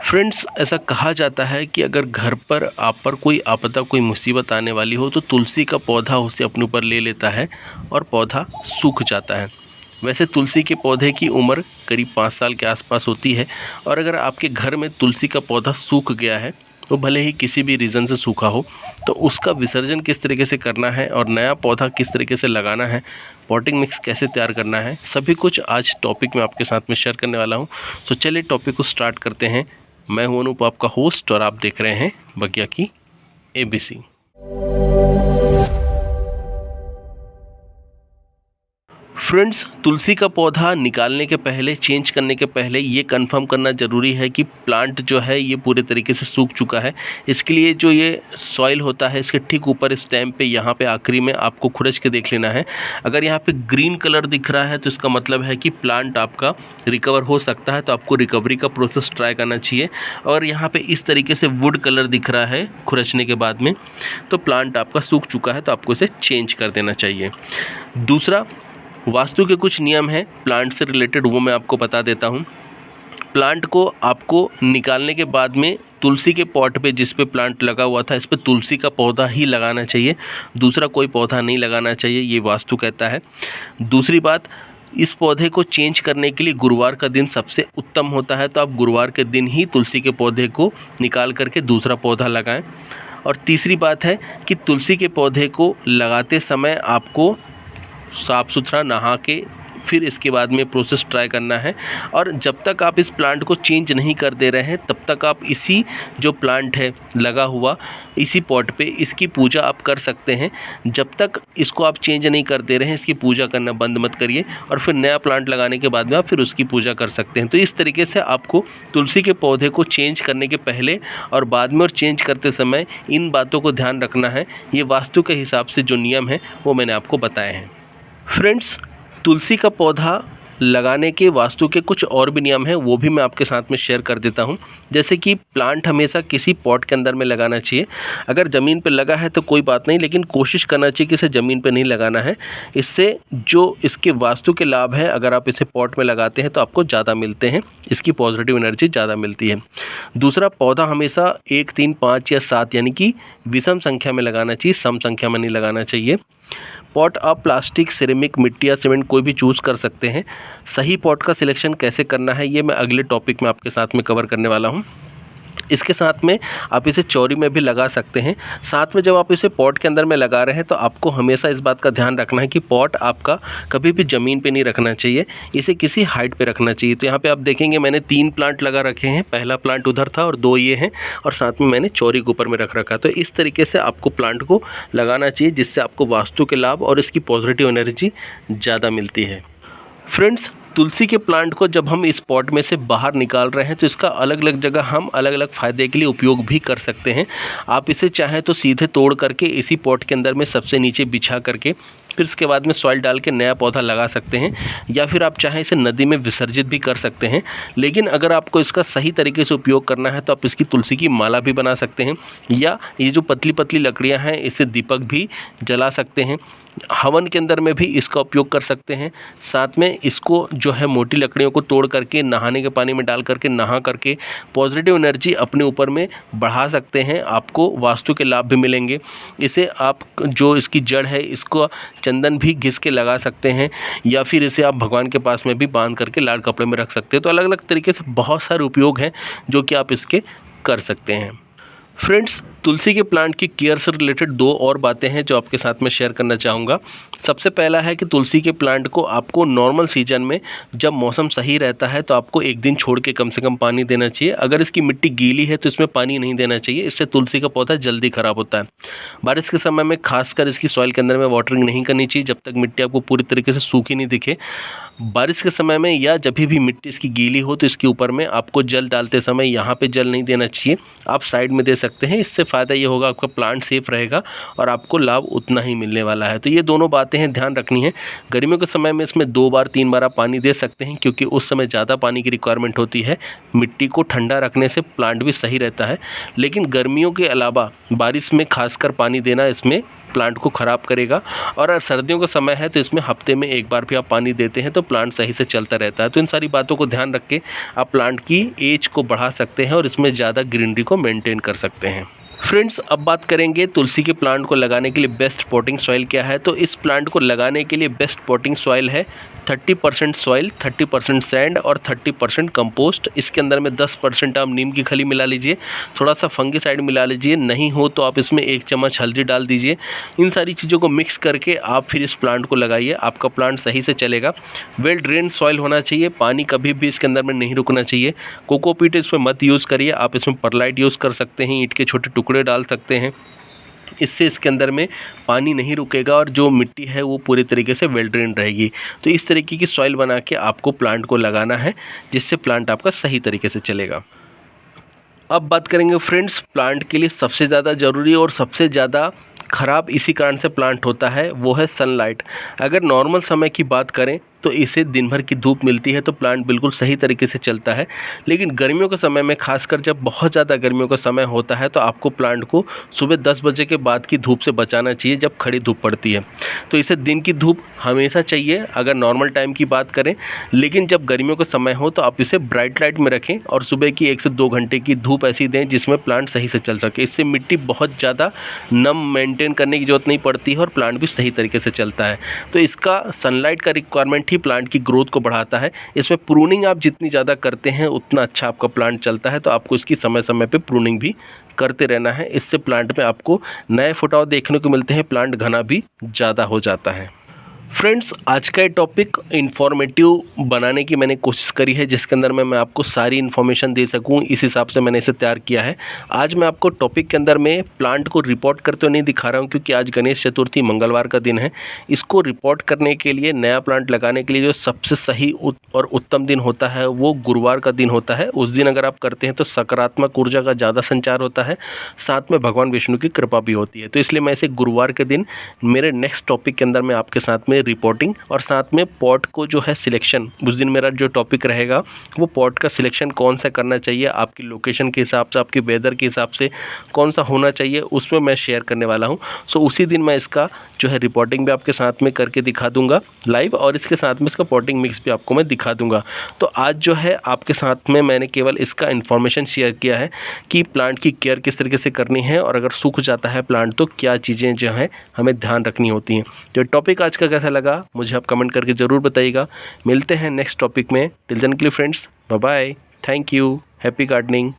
Friends, ऐसा कहा जाता है कि अगर घर पर आप पर कोई आपदा, कोई मुसीबत आने वाली हो तो तुलसी का पौधा उसे अपने ऊपर ले लेता है और पौधा सूख जाता है। वैसे तुलसी के पौधे की उम्र करीब 5 साल के आसपास होती है और अगर आपके घर में तुलसी का पौधा सूख गया है तो भले ही किसी भी रीज़न से सूखा हो, तो उसका विसर्जन किस तरीके से करना है और नया पौधा किस तरीके से लगाना है, पॉटिंग मिक्स कैसे तैयार करना है, सभी कुछ आज टॉपिक में आपके साथ में शेयर करने वाला हूं। तो चलिए टॉपिक को स्टार्ट करते हैं। मैं हूं अनूप, आपका होस्ट, और आप देख रहे हैं बगिया की ABC। फ्रेंड्स, तुलसी का पौधा निकालने के पहले, चेंज करने के पहले ये कंफर्म करना ज़रूरी है कि प्लांट जो है ये पूरे तरीके से सूख चुका है। इसके लिए जो ये सॉइल होता है इसके ठीक ऊपर स्टेम पे, यहाँ पे आखिरी में आपको खुरच के देख लेना है। अगर यहाँ पे ग्रीन कलर दिख रहा है तो इसका मतलब है कि प्लांट आपका रिकवर हो सकता है, तो आपको रिकवरी का प्रोसेस ट्राई करना चाहिए। और यहाँ पे इस तरीके से वुड कलर दिख रहा है खुरचने के बाद में, तो प्लांट आपका सूख चुका है, तो आपको इसे चेंज कर देना चाहिए। दूसरा, वास्तु के कुछ नियम हैं प्लांट से रिलेटेड, वो मैं आपको बता देता हूँ। प्लांट को आपको निकालने के बाद में तुलसी के पॉट पे, जिस पे प्लांट लगा हुआ था, इस पे तुलसी का पौधा ही लगाना चाहिए, दूसरा कोई पौधा नहीं लगाना चाहिए, ये वास्तु कहता है। दूसरी बात, इस पौधे को चेंज करने के लिए गुरुवार का दिन सबसे उत्तम होता है, तो आप गुरुवार के दिन ही तुलसी के पौधे को निकाल करके दूसरा पौधा लगाएं। और तीसरी बात है कि तुलसी के पौधे को लगाते समय आपको साफ़ सुथरा नहा के फिर इसके बाद में प्रोसेस ट्राई करना है। और जब तक आप इस प्लांट को चेंज नहीं कर दे रहे हैं तब तक आप इसी जो प्लांट है लगा हुआ इसी पॉट पे इसकी पूजा आप कर सकते हैं। जब तक इसको आप चेंज नहीं कर दे रहे हैं इसकी पूजा करना बंद मत करिए, और फिर नया प्लांट लगाने के बाद में आप फिर उसकी पूजा कर सकते हैं। तो इस तरीके से आपको तुलसी के पौधे को चेंज करने के पहले और बाद में और चेंज करते समय इन बातों को ध्यान रखना है। ये वास्तु के हिसाब से जो नियम है वो मैंने आपको बताए हैं। फ्रेंड्स, तुलसी का पौधा लगाने के वास्तु के कुछ और भी नियम हैं, वो भी मैं आपके साथ में शेयर कर देता हूं। जैसे कि प्लांट हमेशा किसी पॉट के अंदर में लगाना चाहिए। अगर ज़मीन पे लगा है तो कोई बात नहीं, लेकिन कोशिश करना चाहिए कि इसे ज़मीन पे नहीं लगाना है। इससे जो इसके वास्तु के लाभ हैं, अगर आप इसे पॉट में लगाते हैं तो आपको ज़्यादा मिलते हैं, इसकी पॉजिटिव एनर्जी ज़्यादा मिलती है। दूसरा, पौधा हमेशा 1, 3, 5 या 7 यानी कि विषम संख्या में लगाना चाहिए, सम संख्या में नहीं लगाना चाहिए। पॉट आप प्लास्टिक, सिरेमिक, मिट्टी या सीमेंट कोई भी चूज़ कर सकते हैं। सही पॉट का सिलेक्शन कैसे करना है ये मैं अगले टॉपिक में आपके साथ में कवर करने वाला हूँ। इसके साथ में आप इसे चौरी में भी लगा सकते हैं। साथ में जब आप इसे पॉट के अंदर में लगा रहे हैं तो आपको हमेशा इस बात का ध्यान रखना है कि पॉट आपका कभी भी ज़मीन पे नहीं रखना चाहिए, इसे किसी हाइट पे रखना चाहिए। तो यहाँ पे आप देखेंगे मैंने 3 प्लांट लगा रखे हैं, पहला प्लांट उधर था और 2 ये हैं, और साथ में मैंने चौरी के ऊपर में रख रखा। तो इस तरीके से आपको प्लांट को लगाना चाहिए, जिससे आपको वास्तु के लाभ और इसकी पॉजिटिव एनर्जी ज़्यादा मिलती है। फ्रेंड्स, तुलसी के प्लांट को जब हम इस पॉट में से बाहर निकाल रहे हैं तो इसका अलग अलग जगह हम अलग अलग फ़ायदे के लिए उपयोग भी कर सकते हैं। आप इसे चाहें तो सीधे तोड़ करके इसी पॉट के अंदर में सबसे नीचे बिछा करके फिर इसके बाद में सॉइल डाल के नया पौधा लगा सकते हैं, या फिर आप चाहें इसे नदी में विसर्जित भी कर सकते हैं। लेकिन अगर आपको इसका सही तरीके से उपयोग करना है तो आप इसकी तुलसी की माला भी बना सकते हैं, या ये जो पतली पतली लकड़ियां हैं इससे दीपक भी जला सकते हैं। हवन के अंदर में भी इसका उपयोग कर सकते हैं। साथ में इसको जो है मोटी लकड़ियों को तोड़ करके नहाने के पानी में डाल करके नहा करके पॉजिटिव एनर्जी अपने ऊपर में बढ़ा सकते हैं, आपको वास्तु के लाभ भी मिलेंगे। इसे आप जो इसकी जड़ है इसको चंदन भी घिस के लगा सकते हैं, या फिर इसे आप भगवान के पास में भी बांध करके लाल कपड़े में रख सकते हैं। तो अलग अलग तरीके से बहुत सारे उपयोग हैं जो कि आप इसके कर सकते हैं। फ्रेंड्स, तुलसी के प्लांट की केयर से रिलेटेड 2 और बातें हैं जो आपके साथ में शेयर करना चाहूँगा। सबसे पहला है कि तुलसी के प्लांट को आपको नॉर्मल सीजन में जब मौसम सही रहता है तो आपको 1 दिन छोड़ के कम से कम पानी देना चाहिए। अगर इसकी मिट्टी गीली है तो इसमें पानी नहीं देना चाहिए, इससे तुलसी का पौधा जल्दी ख़राब होता है। बारिश के समय में खासकर इसकी सॉइल के अंदर में वाटरिंग नहीं करनी चाहिए जब तक मिट्टी आपको पूरी तरीके से सूखी नहीं दिखे। बारिश के समय में या जब भी मिट्टी इसकी गीली हो तो इसके ऊपर में आपको जल डालते समय यहाँ पे जल नहीं देना चाहिए, आप साइड में दे सकते हैं। इससे फ़ायदा ये होगा आपका प्लांट सेफ रहेगा और आपको लाभ उतना ही मिलने वाला है। तो ये दोनों बातें हैं, ध्यान रखनी है। गर्मियों के समय में इसमें 2 बार 3 बार आप पानी दे सकते हैं, क्योंकि उस समय ज़्यादा पानी की रिक्वायरमेंट होती है। मिट्टी को ठंडा रखने से प्लांट भी सही रहता है, लेकिन गर्मियों के अलावा बारिश में खासकर पानी देना इसमें प्लांट को ख़राब करेगा। और अगर सर्दियों का समय है तो इसमें हफ्ते में एक बार भी आप पानी देते हैं तो प्लांट सही से चलता रहता है। तो इन सारी बातों को ध्यान रख के आप प्लांट की एज को बढ़ा सकते हैं और इसमें ज़्यादा ग्रीनरी को मेंटेन कर सकते हैं। फ्रेंड्स, अब बात करेंगे तुलसी के प्लांट को लगाने के लिए बेस्ट पॉटिंग सॉइल क्या है। तो इस प्लांट को लगाने के लिए बेस्ट पॉटिंग सॉइल है 30% सॉइल, 30% सैंड और 30% कंपोस्ट। इसके अंदर में 10% आप नीम की खली मिला लीजिए, थोड़ा सा फंगिसाइड मिला लीजिए, नहीं हो तो आप इसमें 1 चम्मच हल्दी डाल दीजिए। इन सारी चीज़ों को मिक्स करके आप फिर इस प्लांट को लगाइए, आपका प्लांट सही से चलेगा। वेल ड्रेन सॉइल होना चाहिए, पानी कभी भी इसके अंदर में नहीं रुकना चाहिए। कोकोपीट इसमें मत यूज़ करिए, आप इसमें परलाइट यूज़ कर सकते हैं, ईंट के छोटे टुकड़े डाल सकते हैं। इससे इसके अंदर में पानी नहीं रुकेगा और जो मिट्टी है वो पूरी तरीके से वेल ड्रेन रहेगी। तो इस तरीके की सॉइल बना के आपको प्लांट को लगाना है, जिससे प्लांट आपका सही तरीके से चलेगा। अब बात करेंगे फ्रेंड्स, प्लांट के लिए सबसे ज़्यादा ज़रूरी और सबसे ज़्यादा ख़राब इसी कारण से प्लांट होता है, वो है सनलाइट। अगर नॉर्मल समय की बात करें तो इसे दिन भर की धूप मिलती है तो प्लांट बिल्कुल सही तरीके से चलता है। लेकिन गर्मियों के समय में, खासकर जब बहुत ज़्यादा गर्मियों का समय होता है, तो आपको प्लांट को सुबह 10 बजे के बाद की धूप से बचाना चाहिए, जब खड़ी धूप पड़ती है। तो इसे दिन की धूप हमेशा चाहिए अगर नॉर्मल टाइम की बात करें। लेकिन जब गर्मियों का समय हो तो आप इसे ब्राइट लाइट में रखें और सुबह की 1 से 2 घंटे की धूप ऐसी दें जिसमें प्लांट सही से चल सके। इससे मिट्टी बहुत ज़्यादा नम मेंटेन करने की ज़रूरत नहीं पड़ती है और प्लांट भी सही तरीके से चलता है। तो इसका सनलाइट का रिक्वायरमेंट ही प्लांट की ग्रोथ को बढ़ाता है। इसमें प्रूनिंग आप जितनी ज़्यादा करते हैं उतना अच्छा आपका प्लांट चलता है। तो आपको इसकी समय समय पे प्रूनिंग भी करते रहना है। इससे प्लांट में आपको नए फुटाव देखने को मिलते हैं, प्लांट घना भी ज़्यादा हो जाता है। फ्रेंड्स, आज का ये टॉपिक इन्फॉर्मेटिव बनाने की मैंने कोशिश करी है, जिसके अंदर मैं आपको सारी इन्फॉर्मेशन दे सकूं, इस हिसाब से मैंने इसे तैयार किया है। आज मैं आपको टॉपिक के अंदर में प्लांट को रिपोर्ट करते हुए नहीं दिखा रहा हूं, क्योंकि आज गणेश चतुर्थी मंगलवार का दिन है। इसको रिपोर्ट करने के लिए, नया प्लांट लगाने के लिए जो सबसे सही और उत्तम दिन होता है वो गुरुवार का दिन होता है। उस दिन अगर आप करते हैं तो सकारात्मक ऊर्जा का ज़्यादा संचार होता है, साथ में भगवान विष्णु की कृपा भी होती है। तो इसलिए मैं इसे गुरुवार के दिन मेरे नेक्स्ट टॉपिक के अंदर मैं आपके साथ में रिपोर्टिंग और साथ में पॉट को जो है सिलेक्शन, उस दिन मेरा जो टॉपिक रहेगा वो पॉट का सिलेक्शन कौन सा करना चाहिए, आपकी लोकेशन के हिसाब से, आपके वेदर के हिसाब से कौन सा होना चाहिए, उसमें मैं शेयर करने वाला हूं। सो उसी दिन मैं इसका जो है रिपोर्टिंग भी आपके साथ में करके दिखा दूंगा लाइव, और इसके साथ में इसका पॉटिंग मिक्स भी आपको मैं दिखा दूंगा। तो आज जो है आपके साथ में मैंने केवल इसका इन्फॉर्मेशन शेयर किया है कि प्लांट की केयर किस तरीके से करनी है, और अगर सूख जाता है प्लांट तो क्या चीज़ें जो हैं हमें ध्यान रखनी होती हैं। तो टॉपिक आज का कैसा लगा मुझे आप कमेंट करके ज़रूर बताइएगा। मिलते हैं नेक्स्ट टॉपिक में। टिल देन के लिए friends, bye bye, thank you, happy gardening.